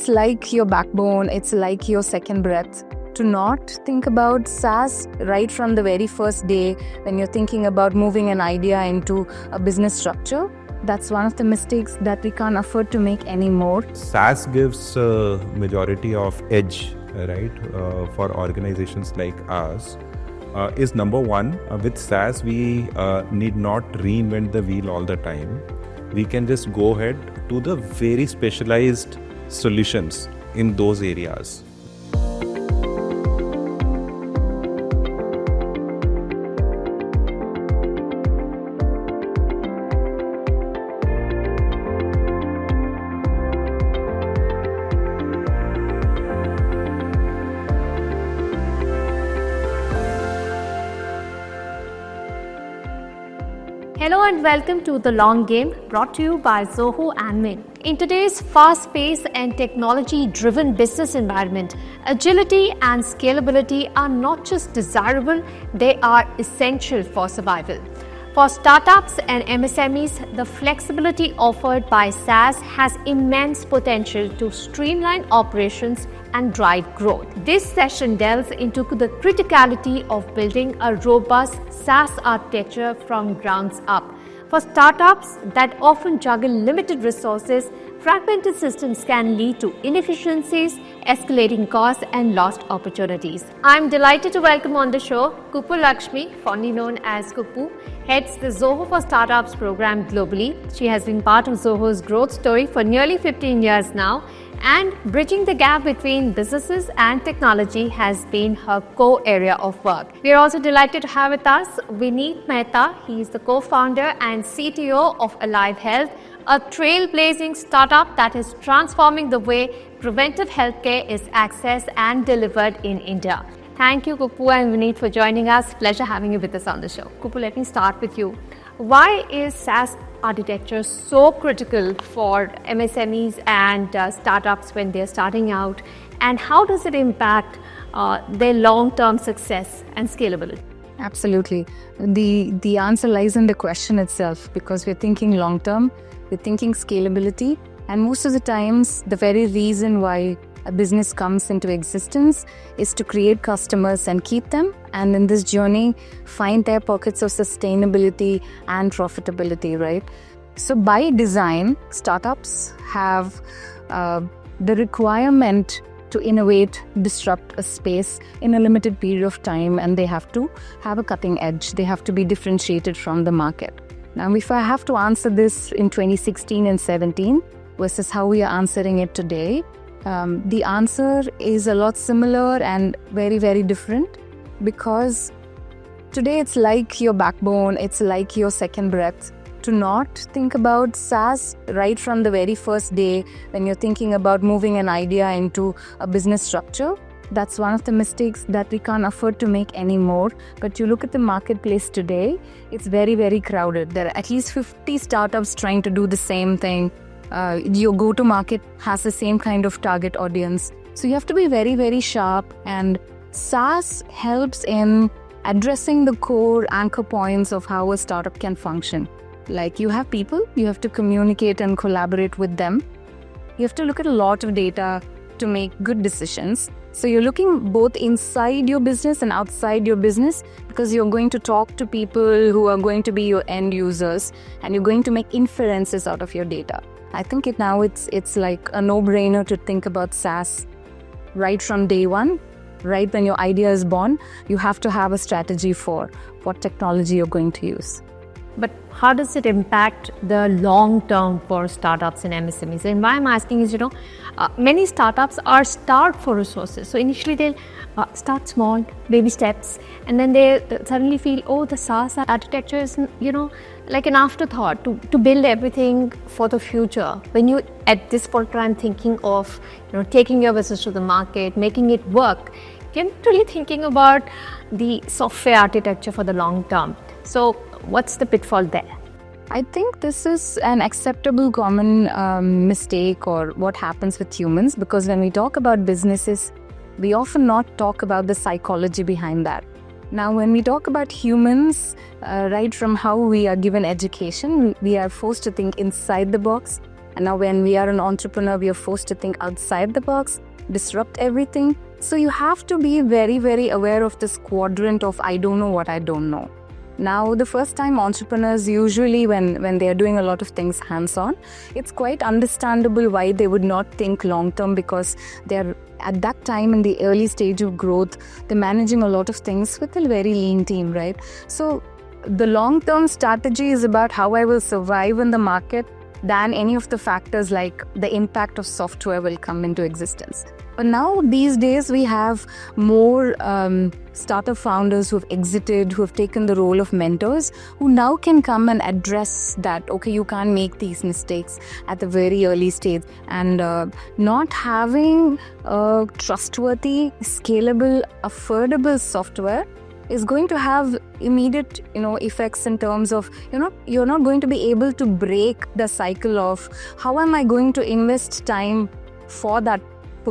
it's like your backbone, it's like your second breath. To not think about SaaS right from the very first day when you're thinking about moving an idea into a business structure, that's one of the mistakes that we can't afford to make anymore. SaaS gives majority of edge, right, for organizations like us. Is number one, with SaaS, we need not reinvent the wheel all the time. We can just go ahead to the very specialized solutions in those areas. Hello and welcome to The Long Game, brought to you by Zoho and Mint. In today's fast-paced and technology-driven business environment, agility and scalability are not just desirable, they are essential for survival. For startups and MSMEs, the flexibility offered by SaaS has immense potential to streamline operations and drive growth. This session delves into the criticality of building a robust SaaS architecture from grounds up. For startups that often juggle limited resources, fragmented systems can lead to inefficiencies, escalating costs, and lost opportunities. I'm delighted to welcome on the show Kuppulakshmi, fondly known as Kuppu, heads the Zoho for Startups program globally. She has been part of Zoho's growth story for nearly 15 years now, and bridging the gap between businesses and technology has been her core area of work. We are also delighted to have with us Vineet Mehta. He is the co-founder and CTO of Alyve Health, a trailblazing startup that is transforming the way preventive healthcare is accessed and delivered in India. Thank you, Kuppu and Vineet, for joining us. Pleasure having you with us on the show. Kuppu, let me start with you. Why is SaaS architecture so critical for MSMEs and startups when they're starting out, and how does it impact their long-term success and scalability? Absolutely. The answer lies in the question itself, because we're thinking long-term, we're thinking scalability, and most of the times the very reason why a business comes into existence is to create customers and keep them, and in this journey find their pockets of sustainability and profitability, right? So by design, startups have the requirement to innovate, disrupt a space in a limited period of time, and they have to have a cutting edge. They have to be differentiated from the market. Now, if I have to answer this in 2016 and 17 versus how we are answering it today, the answer is a lot similar and very, very different, because today it's like your backbone, it's like your second breath. To not think about SaaS right from the very first day when you're thinking about moving an idea into a business structure, that's one of the mistakes that we can't afford to make anymore. But you look at the marketplace today, it's very, very crowded. There are at least 50 startups trying to do the same thing. Your go-to-market has the same kind of target audience. So you have to be very, very sharp, and SaaS helps in addressing the core anchor points of how a startup can function. Like, you have people, you have to communicate and collaborate with them. You have to look at a lot of data to make good decisions. So you're looking both inside your business and outside your business, because you're going to talk to people who are going to be your end users, and you're going to make inferences out of your data. I think it's like a no-brainer to think about SaaS right from day one. Right when your idea is born, you have to have a strategy for what technology you're going to use. But how does it impact the long term for startups and MSMEs? And why I'm asking is, many startups are starved for resources. So initially they'll start small, baby steps, and then they suddenly feel, oh, the SaaS architecture is, like an afterthought to build everything for the future. When you, at this point in time, thinking of, taking your business to the market, making it work, you're really thinking about the software architecture for the long term. So what's the pitfall there? I think this is an acceptable common mistake, or what happens with humans, because when we talk about businesses, we often not talk about the psychology behind that. Now, when we talk about humans, right from how we are given education, we are forced to think inside the box. And now when we are an entrepreneur, we are forced to think outside the box, disrupt everything. So you have to be very, very aware of this quadrant of I don't know what I don't know. Now, the first time entrepreneurs usually when they are doing a lot of things hands-on, it's quite understandable why they would not think long-term, because they're at that time in the early stage of growth, they're managing a lot of things with a very lean team, right? So the long-term strategy is about how I will survive in the market than any of the factors like the impact of software will come into existence. But now, these days, we have more startup founders who have exited, who have taken the role of mentors, who now can come and address that, okay, you can't make these mistakes at the very early stage. And not having a trustworthy, scalable, affordable software is going to have immediate, effects in terms of, you're not going to be able to break the cycle of how am I going to invest time for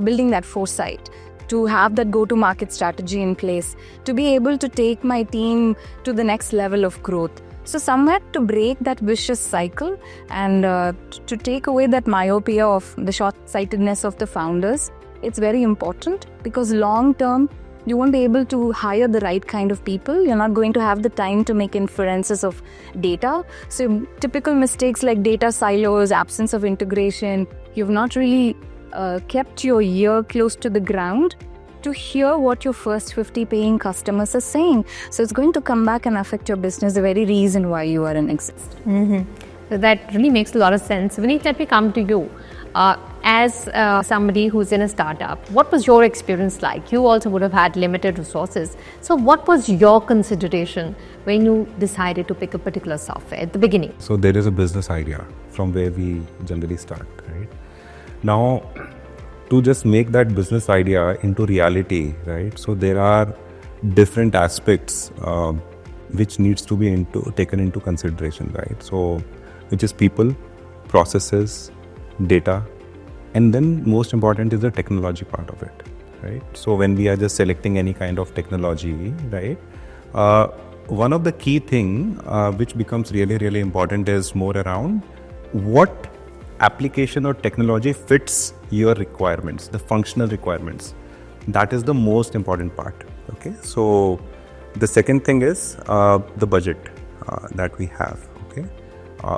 building that foresight, to have that go-to-market strategy in place, to be able to take my team to the next level of growth. So somewhere to break that vicious cycle and to take away that myopia of the short-sightedness of the founders, it's very important, because long-term, you won't be able to hire the right kind of people. You're not going to have the time to make inferences of data. So typical mistakes like data silos, absence of integration, you've not really kept your ear close to the ground to hear what your first 50 paying customers are saying. So it's going to come back and affect your business, the very reason why you are in existence. So that really makes a lot of sense. Vineet, let me come to you. As somebody who's in a startup, what was your experience like? You also would have had limited resources. So what was your consideration when you decided to pick a particular software at the beginning? So there is a business idea from where we generally start, right? Now, to just make that business idea into reality, right? So there are different aspects which needs to be taken into consideration, right? So, which is people, processes, data, and then most important is the technology part of it, right? So when we are just selecting any kind of technology, right? One of the key thing which becomes really, really important is more around what application or technology fits your requirements, the functional requirements. That is the most important part. Okay, so the second thing is the budget that we have. Okay,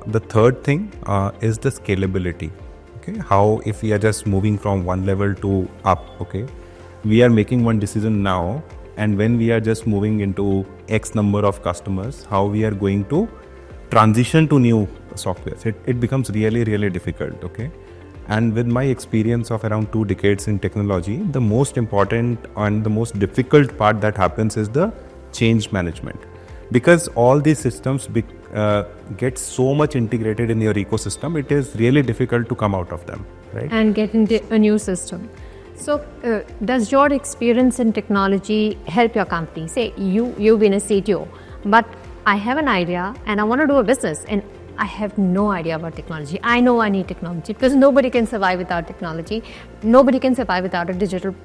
the third thing is the scalability. Okay, how if we are just moving from one level to up. Okay, we are making one decision now, and when we are just moving into X number of customers, how we are going to transition to new software. It becomes really, really difficult. Okay, and with my experience of around 2 decades in technology, the most important and the most difficult part that happens is the change management, because all these systems get so much integrated in your ecosystem. It is really difficult to come out of them, right? And get into a new system. So does your experience in technology help your company? Say you've been a CTO, but I have an idea and I want to do a business and I have no idea about technology. I know I need technology because nobody can survive without technology. Nobody can survive without a digital,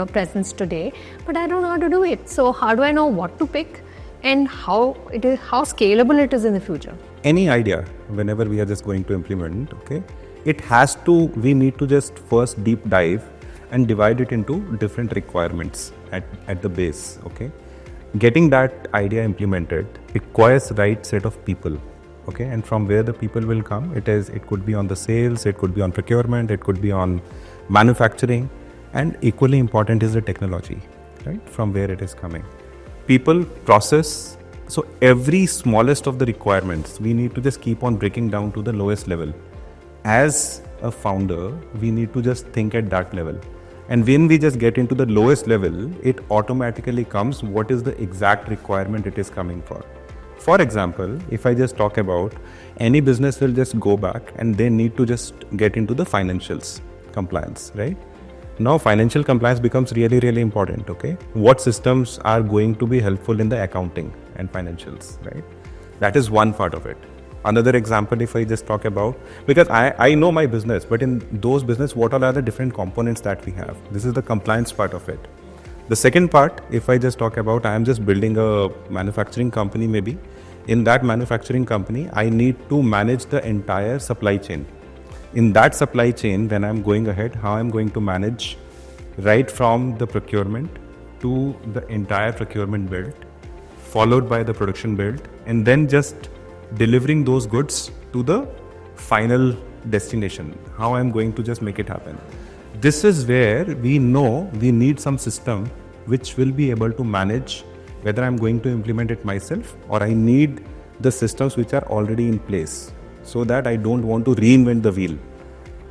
presence today. But I don't know how to do it. So how do I know what to pick and how scalable it is in the future? Any idea, whenever we are just going to implement, okay, we need to just first deep dive and divide it into different requirements at the base. Okay, getting that idea implemented requires right set of people. Okay, and from where the people will come, it could be on the sales, it could be on procurement, it could be on manufacturing, and equally important is the technology, right? From where it is coming. People, process, so every smallest of the requirements, we need to just keep on breaking down to the lowest level. As a founder, we need to just think at that level. And when we just get into the lowest level, it automatically comes what is the exact requirement it is coming for. For example, if I just talk about any business will just go back and they need to just get into the financials compliance, right? Now financial compliance becomes really, really important, okay? What systems are going to be helpful in the accounting and financials, right? That is one part of it. Another example, if I just talk about, because I know my business, but in those business, what all are the different components that we have? This is the compliance part of it. The second part, if I just talk about, I am just building a manufacturing company maybe. In that manufacturing company, I need to manage the entire supply chain. in that supply chain, when I'm going ahead, how I'm going to manage right from the procurement to the entire procurement build, followed by the production build, and then just delivering those goods to the final destination. How I'm going to just make it happen. This is where we know we need some system which will be able to manage whether I'm going to implement it myself or I need the systems which are already in place, so that I don't want to reinvent the wheel.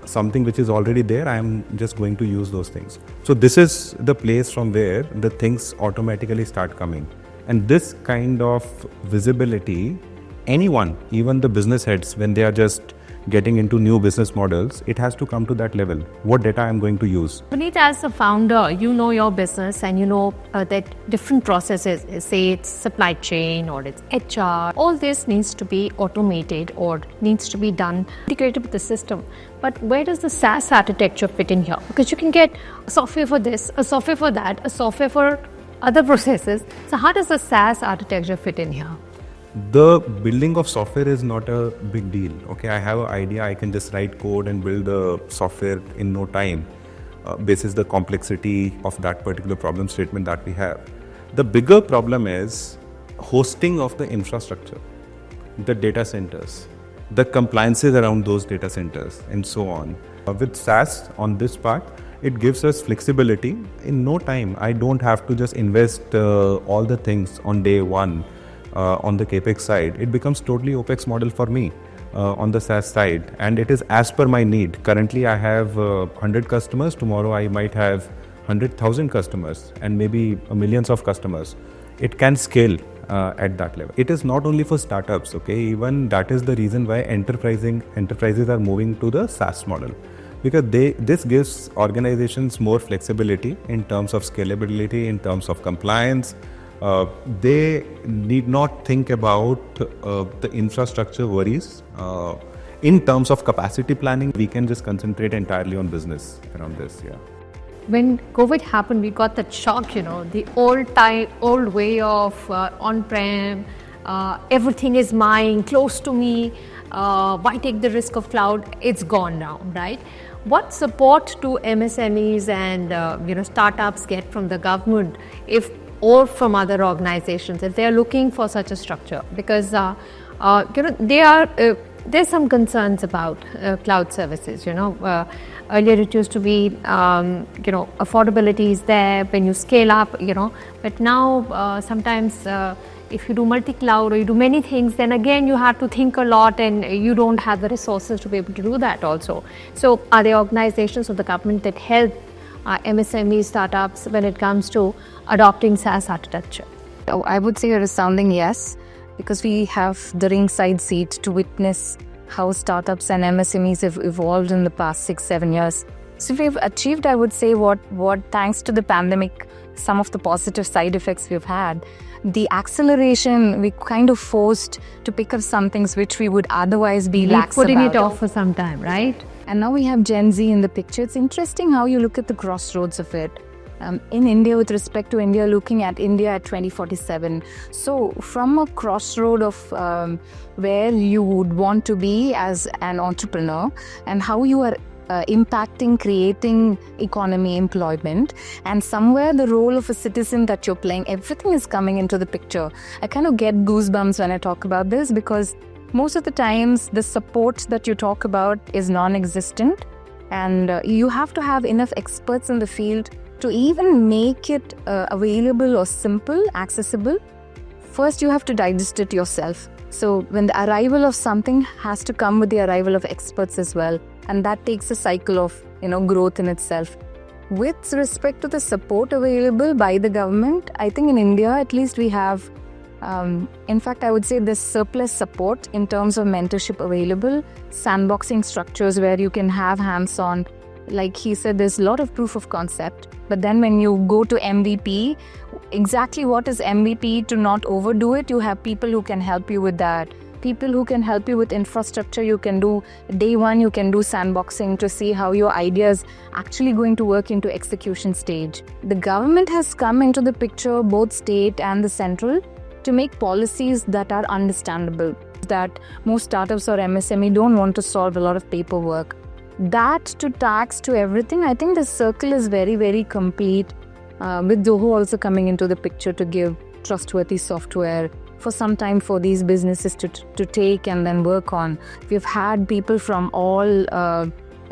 Something which is already there, I am just going to use those things. So this is the place from where the things automatically start coming. And this kind of visibility, anyone, even the business heads, when they are just getting into new business models, it has to come to that level. What data I'm going to use? Vineet, as a founder, you know your business and you know that different processes, say it's supply chain or it's HR, all this needs to be automated or needs to be done, integrated with the system. But where does the SaaS architecture fit in here? Because you can get a software for this, a software for that, a software for other processes. So how does the SaaS architecture fit in here? The building of software is not a big deal. Okay, I have an idea, I can just write code and build the software in no time, basis the complexity of that particular problem statement that we have. The bigger problem is hosting of the infrastructure, the data centers, the compliances around those data centers, and so on. With SaaS on this part, it gives us flexibility. In no time, I don't have to just invest all the things on day one. On the capex side, it becomes totally opex model for me on the SaaS side, and it is as per my need. Currently I have 100 customers, tomorrow I might have 100,000 customers and maybe millions of customers. It can scale at that level. It is not only for startups, okay, even that is the reason why enterprises are moving to the SaaS model, because this gives organizations more flexibility in terms of scalability, in terms of compliance. They need not think about the infrastructure worries. In terms of capacity planning, we can just concentrate entirely on business around this. Yeah. When COVID happened, we got that shock, the old way of on-prem, everything is mine, close to me, why take the risk of cloud? It's gone now, right? What support do MSMEs and startups get from the government or from other organizations if they are looking for such a structure? Because there's some concerns about cloud services. Earlier it used to be affordability is there when you scale up. But now sometimes if you do multi-cloud or you do many things, then again you have to think a lot and you don't have the resources to be able to do that also. So are there organizations of the government that help MSME startups when it comes to adopting SaaS architecture? I would say a resounding yes, because we have the ringside seat to witness how startups and MSMEs have evolved in the past 6-7 years. So we've achieved, I would say, what thanks to the pandemic, some of the positive side effects we've had, the acceleration, we kind of forced to pick up some things which we would otherwise be lax about. Putting it off for some time, right? And now we have Gen Z in the picture. It's interesting how you look at the crossroads of it. In India, with respect to India, looking at India at 2047. So from a crossroad of where you would want to be as an entrepreneur and how you are impacting, creating economy, employment, and somewhere the role of a citizen that you're playing, everything is coming into the picture. I kind of get goosebumps when I talk about this, because most of the times the support that you talk about is non-existent, and you have to have enough experts in the field to even make it available or simple, accessible. First, you have to digest it yourself. So when the arrival of something has to come with the arrival of experts as well, and that takes a cycle of growth in itself. With respect to the support available by the government, I think in India at least we have, in fact I would say there's surplus support in terms of mentorship available, sandboxing structures where you can have hands-on. Like he said, there's a lot of proof of concept, but then when you go to MVP, exactly what is MVP, to not overdo it, you have people who can help you with that. People who can help you with infrastructure. You can do day one, you can do sandboxing to see how your idea is actually going to work into execution stage. The government has come into the picture, both state and the central, to make policies that are understandable, that most startups or MSME don't want to solve a lot of paperwork. that to tax to everything, I think the circle is very, very complete. With Zoho also coming into the picture to give trustworthy software for some time for these businesses to take and then work on. We've had people from all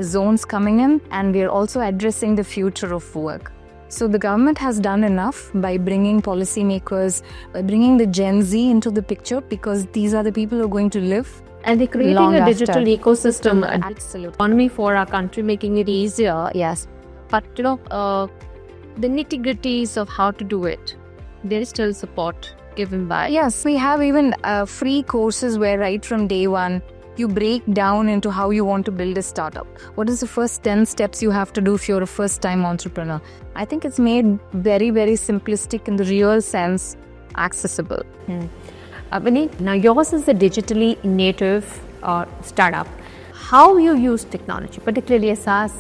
zones coming in, and we're also addressing the future of work. So the government has done enough by bringing policymakers, by bringing the Gen Z into the picture, because these are the people who are going to live. And they're creating Long a after. digital ecosystem, Absolutely. economy for our country, making it easier. Yes. But the nitty-gritties of how to do it, there is still support given by. Yes, we have even free courses where right from day one, you break down into how you want to build a startup. What is the first 10 steps you have to do if you're a first-time entrepreneur? I think it's made very, very simplistic in the real sense, accessible. Vineet, now yours is a digitally native startup. How you use technology, particularly a SaaS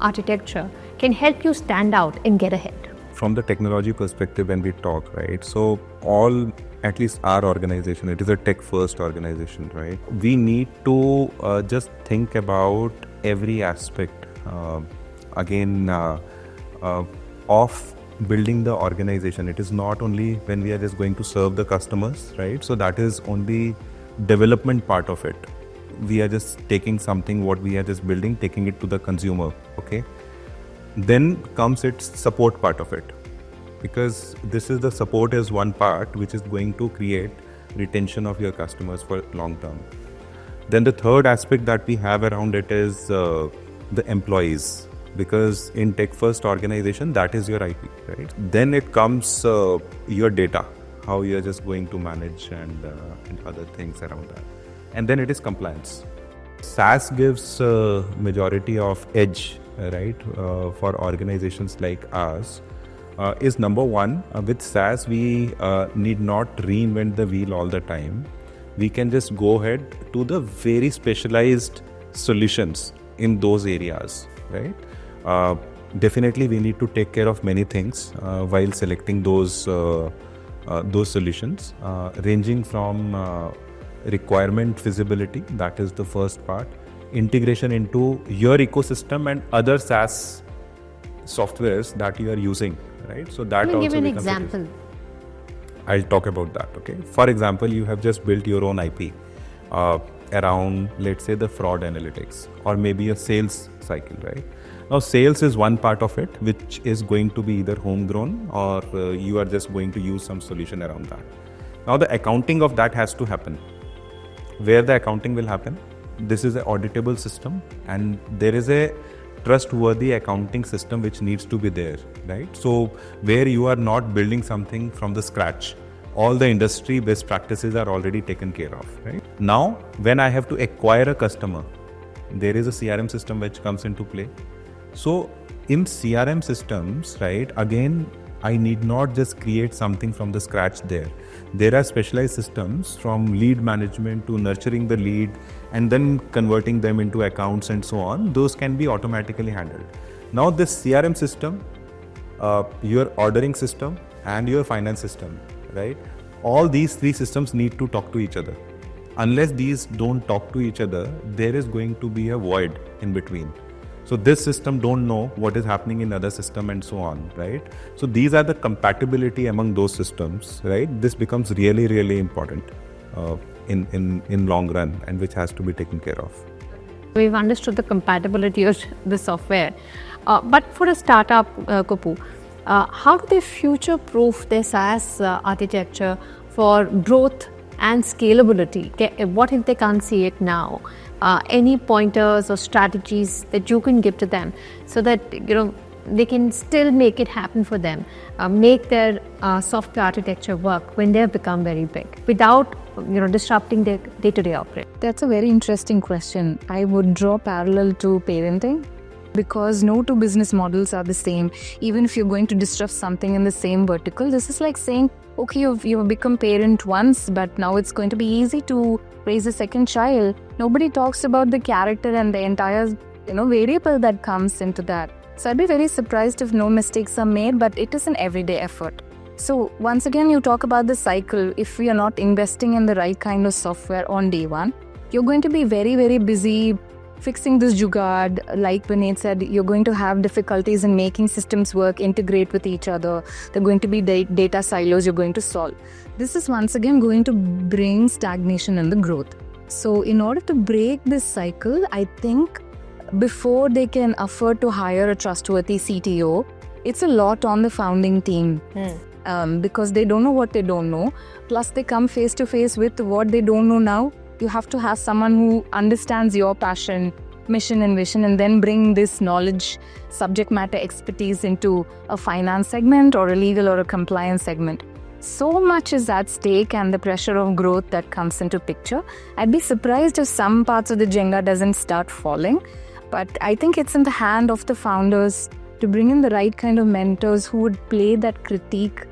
architecture, can help you stand out and get ahead. From the technology perspective, when we talk, right? So all, at least our organization, it is a tech-first organization, right? We need to just think about every aspect of building the organization. It is not only when we are just going to serve the customers, right? So that is only development part of it. We are just taking something what we are just building, taking it to the consumer, okay? Then comes its support part of it, because this is the support is one part which is going to create retention of your customers for long term. Then the third aspect that we have around it is the employees, because in tech first organization, that is your IP, right? Then it comes your data, how you're just going to manage and other things around that. And then it is compliance. SaaS gives majority of edge, right, for organizations like ours. Is number one, with SaaS, we need not reinvent the wheel all the time. We can just go ahead to the very specialized solutions in those areas, right? Definitely, we need to take care of many things while selecting those solutions, ranging from requirement feasibility, that is the first part, integration into your ecosystem and other SaaS softwares that you are using, right? So that Let me also give you an becomes a example. I'll talk about that, okay? For example, you have just built your own IP around, let's say, the fraud analytics or maybe a sales cycle, right? Now, sales is one part of it, which is going to be either homegrown or you are just going to use some solution around that. Now, the accounting of that has to happen. Where the accounting will happen? This is an auditable system, and there is a trustworthy accounting system which needs to be there, right? So where you are not building something from the scratch, all the industry best practices are already taken care of, right? Now, when I have to acquire a customer, there is a CRM system which comes into play. So in CRM systems, right, again, I need not just create something from the scratch there. There are specialized systems from lead management to nurturing the lead and then converting them into accounts and so on. Those can be automatically handled. Now this CRM system, your ordering system and your finance system, right? All these three systems need to talk to each other. Unless these don't talk to each other, there is going to be a void in between. So this system don't know what is happening in other system and so on, right? So these are the compatibility among those systems, right? This becomes really, really important in long run, and which has to be taken care of. We've understood the compatibility of the software. But for a startup, Kuppu, how do they future-proof their SaaS architecture for growth and scalability? What if they can't see it now? Any pointers or strategies that you can give to them so that they can still make it happen for them, make their software architecture work when they have become very big without disrupting their day-to-day operation? That's a very interesting question. I would draw parallel to parenting, because no two business models are the same. Even if you're going to disrupt something in the same vertical, this is like saying, okay, you've become parent once, but now it's going to be easy to raise a second child. Nobody talks about the character and the entire variable that comes into that. So I'd be very surprised if no mistakes are made, but it is an everyday effort. So once again, you talk about the cycle. If we are not investing in the right kind of software on day one, you're going to be very, very busy fixing this jugaad. Like Vineet said, you're going to have difficulties in making systems work, integrate with each other. There are going to be data silos you're going to solve. This is once again going to bring stagnation in the growth. So in order to break this cycle, I think before they can afford to hire a trustworthy CTO, it's a lot on the founding team. Because they don't know what they don't know. Plus they come face to face with what they don't know now. You have to have someone who understands your passion, mission and vision, and then bring this knowledge, subject matter expertise into a finance segment or a legal or a compliance segment. So much is at stake and the pressure of growth that comes into picture. I'd be surprised if some parts of the Jenga doesn't start falling. But I think it's in the hand of the founders to bring in the right kind of mentors who would play that critique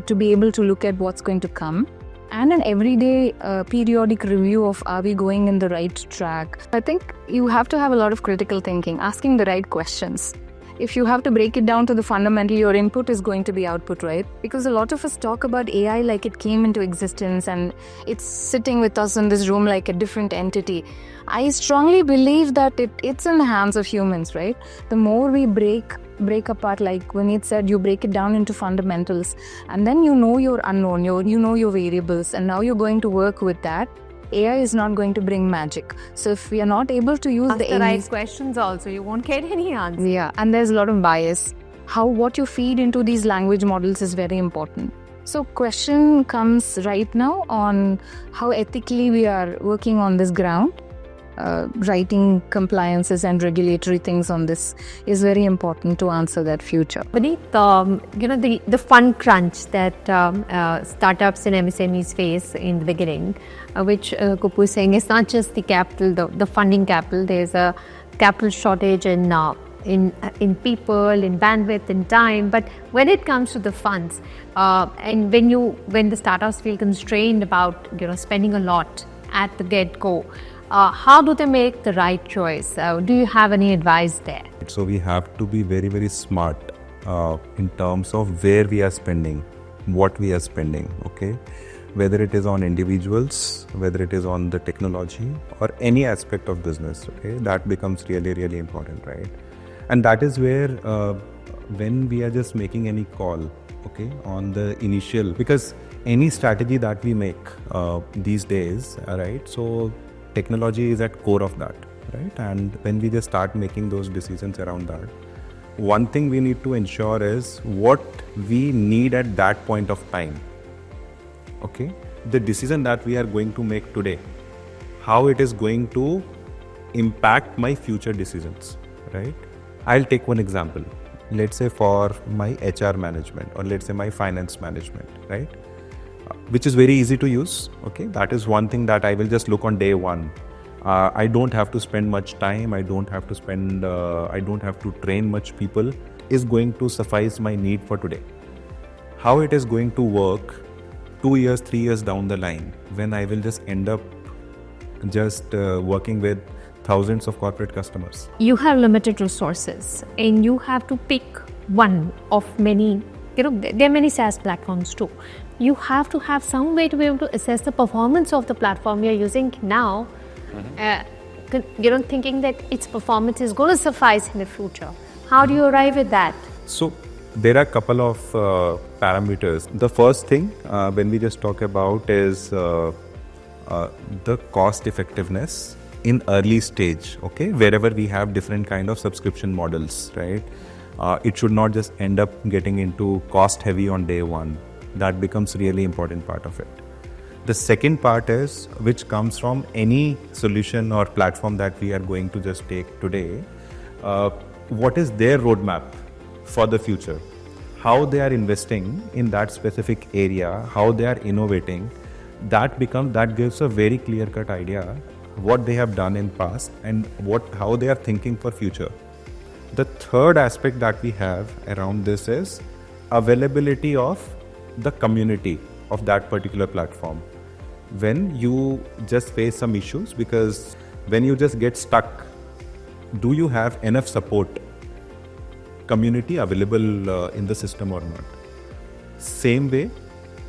to be able to look at what's going to come. And an everyday periodic review of are we going in the right track. I think you have to have a lot of critical thinking, asking the right questions. If you have to break it down to the fundamental, your input is going to be output, right? Because a lot of us talk about AI like it came into existence and it's sitting with us in this room like a different entity. I strongly believe that it's in the hands of humans, right? The more we break apart, like Vineet said, you break it down into fundamentals, and then you know your unknown, you know your variables, and now you're going to work with that. AI is not going to bring magic. So if we are not able to use the right questions also, you won't get any answers. Yeah, and there's a lot of bias. What you feed into these language models is very important. So question comes right now on how ethically we are working on this ground. Writing compliances and regulatory things on this is very important to answer that future. Vineet, the fund crunch that startups and MSMEs face in the beginning, which Kuppu is saying is not just the capital, the funding capital. There's a capital shortage in people, in bandwidth, in time. But when it comes to the funds, and when the startups feel constrained about spending a lot at the get-go, how do they make the right choice? Do you have any advice there? So we have to be very, very smart in terms of where we are spending, what we are spending, okay? Whether it is on individuals, whether it is on the technology or any aspect of business, okay? That becomes really, really important, right? And that is where when we are just making any call, okay, on the initial, because any strategy that we make these days, right? So technology is at core of that, right? And when we just start making those decisions around that, one thing we need to ensure is what we need at that point of time, okay? The decision that we are going to make today, how it is going to impact my future decisions, right? I'll take one example. Let's say for my HR management, or let's say my finance management, right? Which is very easy to use, okay? That is one thing that I will just look on day one. I don't have to spend much time. I don't have to train much people. Is going to suffice my need for today. How it is going to work 2 years, 3 years down the line, when I will just end up just working with thousands of corporate customers. You have limited resources and you have to pick one of many, there are many SaaS platforms too. You have to have some way to be able to assess the performance of the platform you're using now, thinking that its performance is going to suffice in the future. How do you arrive at that? So there are a couple of parameters. The first thing when we just talk about is the cost effectiveness in early stage, okay? Wherever we have different kind of subscription models, right? It should not just end up getting into cost heavy on day one. That becomes really important part of it. The second part is, which comes from any solution or platform that we are going to just take today, what is their roadmap for the future? How they are investing in that specific area, how they are innovating, that gives a very clear-cut idea what they have done in past and how they are thinking for future. The third aspect that we have around this is availability of the community of that particular platform. When you just face some issues, because when you just get stuck, do you have enough support community available in the system or not? Same way,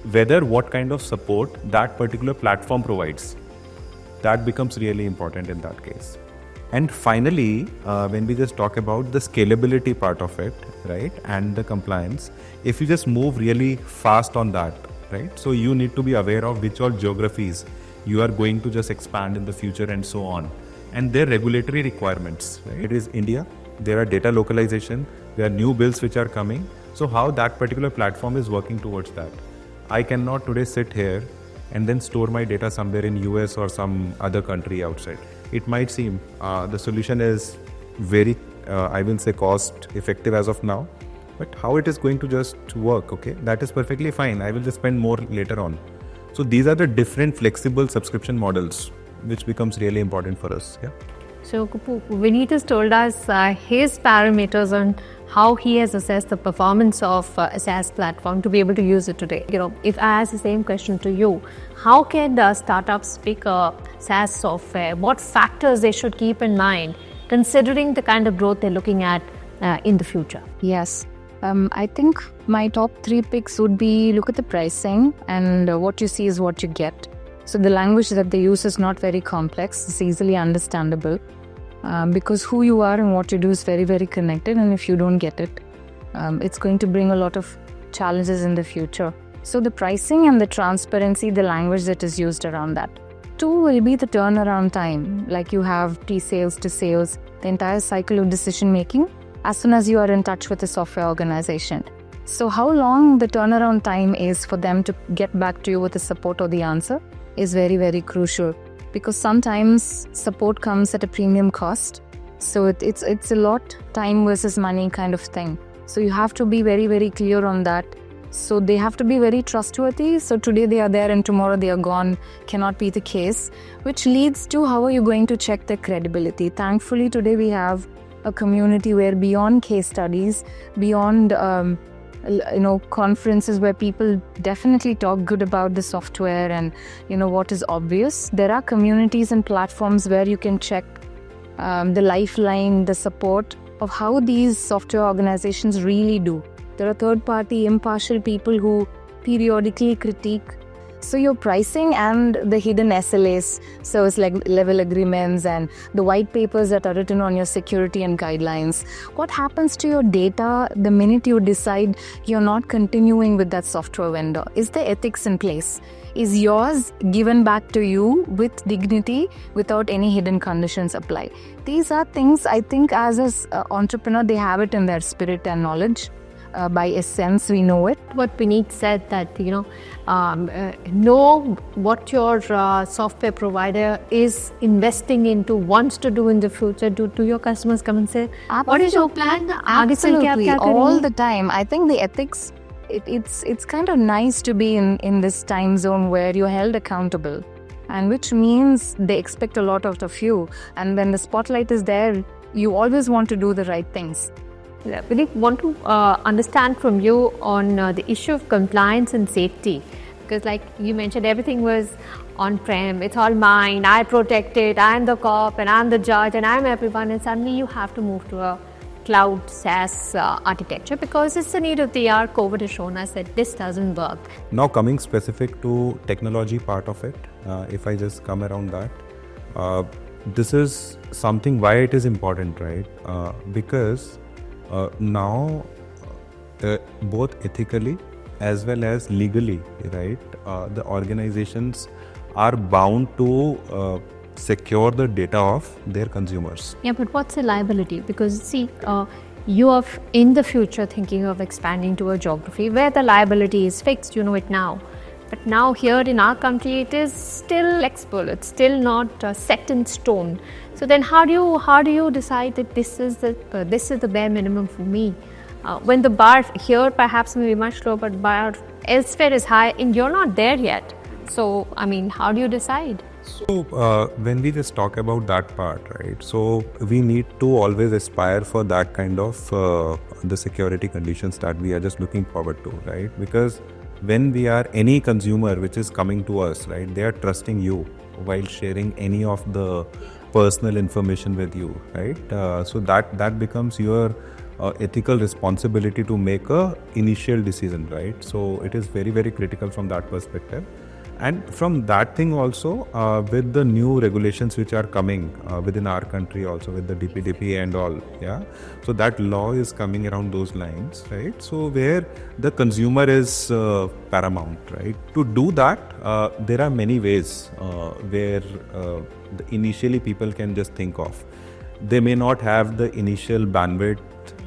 what kind of support that particular platform provides, that becomes really important in that case. And finally, when we just talk about the scalability part of it, right, and the compliance, if you just move really fast on that, right, so you need to be aware of which all geographies you are going to just expand in the future and so on, and their regulatory requirements, right? It is India, there are data localization, there are new bills which are coming. So how that particular platform is working towards that. I cannot today sit here and then store my data somewhere in US or some other country outside. It might seem the solution is very, I will say, cost effective as of now, but how it is going to just work, okay, that is perfectly fine. I will just spend more later on. So these are the different flexible subscription models, which becomes really important for us. Yeah. So Vineet has told us his parameters on how he has assessed the performance of a SaaS platform to be able to use it today. If I ask the same question to you, how can the startups pick a SaaS software? What factors they should keep in mind considering the kind of growth they're looking at in the future? Yes. I think my top 3 picks would be look at the pricing, and what you see is what you get. So the language that they use is not very complex, it's easily understandable. Because who you are and what you do is very, very connected, and if you don't get it, it's going to bring a lot of challenges in the future. So the pricing and the transparency, the language that is used around that. 2 will be the turnaround time, like you have pre-sales to sales, the entire cycle of decision making as soon as you are in touch with the software organization. So how long the turnaround time is for them to get back to you with the support or the answer is very, very crucial. Because sometimes support comes at a premium cost. So it's a lot time versus money kind of thing. So you have to be very, very clear on that. So they have to be very trustworthy. So today they are there and tomorrow they are gone cannot be the case, which leads to how are you going to check their credibility. Thankfully today we have a community where beyond case studies, beyond conferences where people definitely talk good about the software and what is obvious, there are communities and platforms where you can check the lifeline, the support of how these software organizations really do. There are third-party impartial people who periodically critique. So your pricing and the hidden SLAs, service level agreements, and the white papers that are written on your security and guidelines. What happens to your data the minute you decide you're not continuing with that software vendor? Is the ethics in place? Is yours given back to you with dignity without any hidden conditions apply? These are things I think as an entrepreneur, they have it in their spirit and knowledge. By essence, we know it. What Vineet said that, know what your software provider is investing into, wants to do in the future. Do your customers come and say, what is your plan? Absolutely, all the time. I think the ethics, it's kind of nice to be in this time zone where you're held accountable, and which means they expect a lot out of you. And when the spotlight is there, you always want to do the right things. We want to understand from you on the issue of compliance and safety, because like you mentioned, everything was on-prem, it's all mine, I protect it, I'm the cop and I'm the judge and I'm everyone, and suddenly you have to move to a cloud SaaS architecture because it's the need of the hour. COVID has shown us that this doesn't work. Now coming specific to technology part of it, if I just come around that, this is something why it is important, right? Because now both ethically as well as legally, right, the organizations are bound to secure the data of their consumers. Yeah, but what's the liability? Because see, you are in the future thinking of expanding to a geography where the liability is fixed, you know it now. But now here in our country, it is still flexible. It's still not set in stone. So then, how do you decide that this is the bare minimum for me? When the bar here perhaps may be much lower, but bar elsewhere is high, and you're not there yet. So I mean, how do you decide? So when we just talk about that part, right? So we need to always aspire for that kind of the security conditions that we are just looking forward to, right? Because when we are any consumer which is coming to us, right, they are trusting you while sharing any of the personal information with you, right? So that becomes your ethical responsibility to make a initial decision, right? So it is very, very critical from that perspective. And from that thing also, with the new regulations which are coming within our country also, with the DPDP and all, yeah. So that law is coming around those lines, right? So where the consumer is paramount, right? To do that, there are many ways where initially people can just think of. They may not have the initial bandwidth,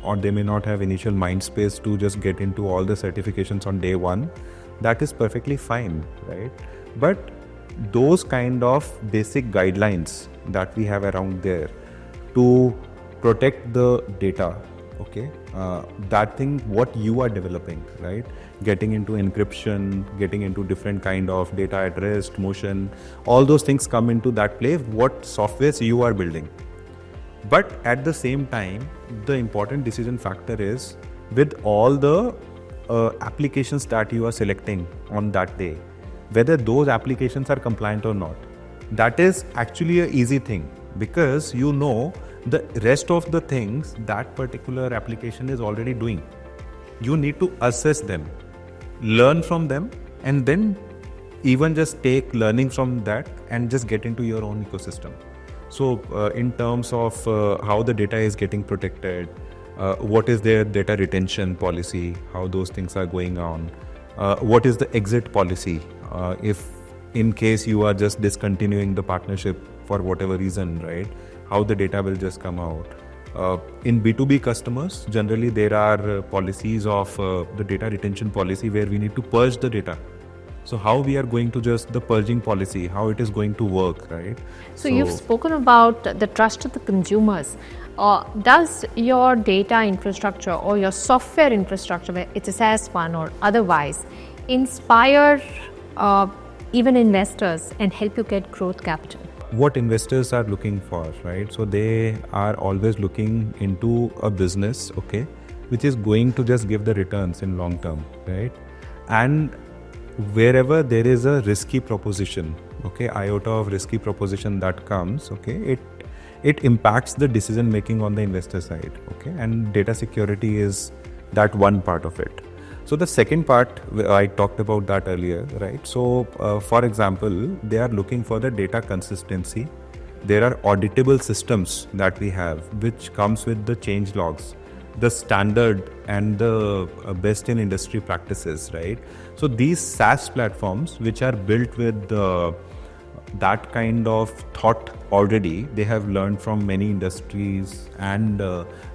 or they may not have initial mind space to just get into all the certifications on day one. That is perfectly fine, right? But those kind of basic guidelines that we have around there to protect the data, okay, that thing what you are developing, right? Getting into encryption, getting into different kind of data at rest, motion, all those things come into that play, what softwares you are building. But at the same time, the important decision factor is with all the applications that you are selecting on that day, whether those applications are compliant or not. That is actually an easy thing, because you know the rest of the things that particular application is already doing. You need to assess them, learn from them, and then even just take learning from that and just get into your own ecosystem. So in terms of how the data is getting protected, what is their data retention policy, how those things are going on, what is the exit policy, if in case you are just discontinuing the partnership for whatever reason, right, how the data will just come out. In B2B customers, generally there are policies of the data retention policy where we need to purge the data. So how we are going to just the purging policy, how it is going to work, right? So you've spoken about the trust of the consumers. Does your data infrastructure or your software infrastructure, whether it's a SaaS one or otherwise, inspire even investors and help you get growth capital? What investors are looking for, right? So they are always looking into a business, okay, which is going to just give the returns in long term, right? And wherever there is a risky proposition, okay, iota of risky proposition that comes, okay, it impacts the decision making on the investor side, okay, and data security is that one part of it. So the second part, I talked about that earlier, right? So for example, they are looking for the data consistency. There are auditable systems that we have, which comes with the change logs, the standard and the best in industry practices, right? So these SaaS platforms, which are built with that kind of thought already, they have learned from many industries, and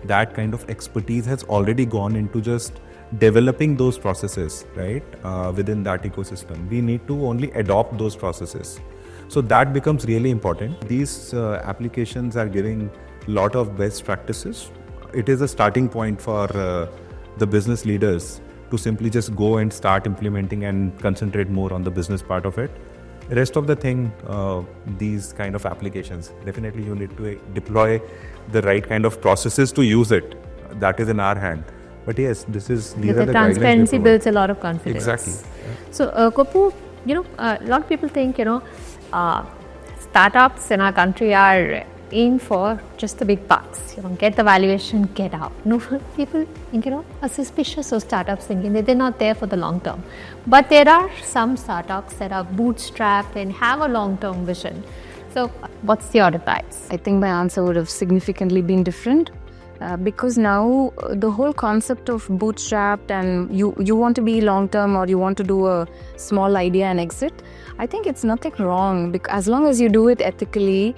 that kind of expertise has already gone into just developing those processes, right, within that ecosystem. We need to only adopt those processes. So that becomes really important. These applications are giving a lot of best practices. It is a starting point for the business leaders to simply just go and start implementing and concentrate more on the business part of it. Rest of the thing, these kind of applications, definitely you need to deploy the right kind of processes to use it. That is in our hand. But yes, these are the guidelines. The transparency builds a lot of confidence. Exactly. So, Kuppu, a lot of people think, startups in our country are in for just the big bucks. Get the valuation, get out. No, people think, are suspicious of startups, thinking that they're not there for the long term. But there are some startups that are bootstrapped and have a long-term vision. So, what's your advice? I think my answer would have significantly been different. Because now the whole concept of bootstrapped and you want to be long term, or you want to do a small idea and exit, I think it's nothing wrong, because as long as you do it ethically,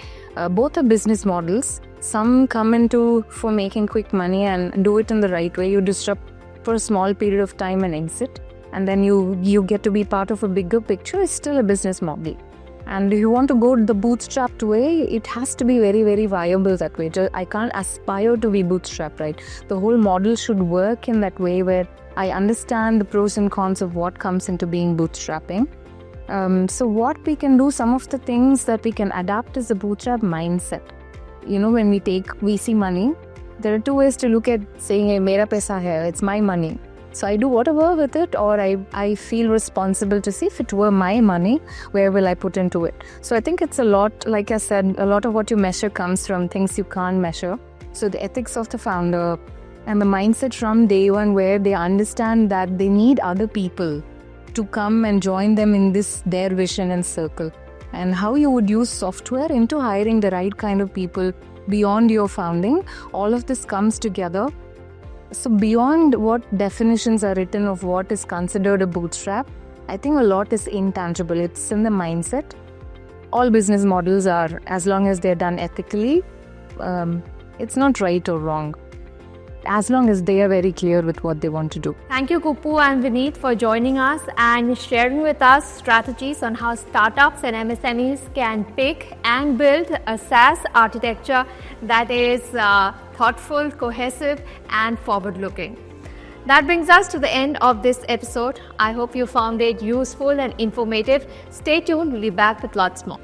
both are business models. Some come into for making quick money and do it in the right way. You disrupt for a small period of time and exit, and then you get to be part of a bigger picture. It's still a business model. And if you want to go the bootstrapped way, it has to be very, very viable that way. I can't aspire to be bootstrapped, right? The whole model should work in that way where I understand the pros and cons of what comes into being bootstrapping. So what we can do, some of the things that we can adapt is the bootstrap mindset. When we take VC money, there are two ways to look at saying, hey, mera paisa hai, it's my money. So I do whatever with it, or I feel responsible to see if it were my money, where will I put into it? So I think it's a lot, like I said, a lot of what you measure comes from things you can't measure. So the ethics of the founder and the mindset from day one, where they understand that they need other people to come and join them in their vision and circle, and how you would use software into hiring the right kind of people beyond your founding. All of this comes together. So beyond what definitions are written of what is considered a bootstrap, I think a lot is intangible. It's in the mindset. All business models are, as long as they're done ethically, it's not right or wrong, as long as they are very clear with what they want to do. Thank you, Kuppu and Vineet, for joining us and sharing with us strategies on how startups and MSMEs can pick and build a SaaS architecture that is thoughtful, cohesive, and forward-looking. That brings us to the end of this episode. I hope you found it useful and informative. Stay tuned, we'll be back with lots more.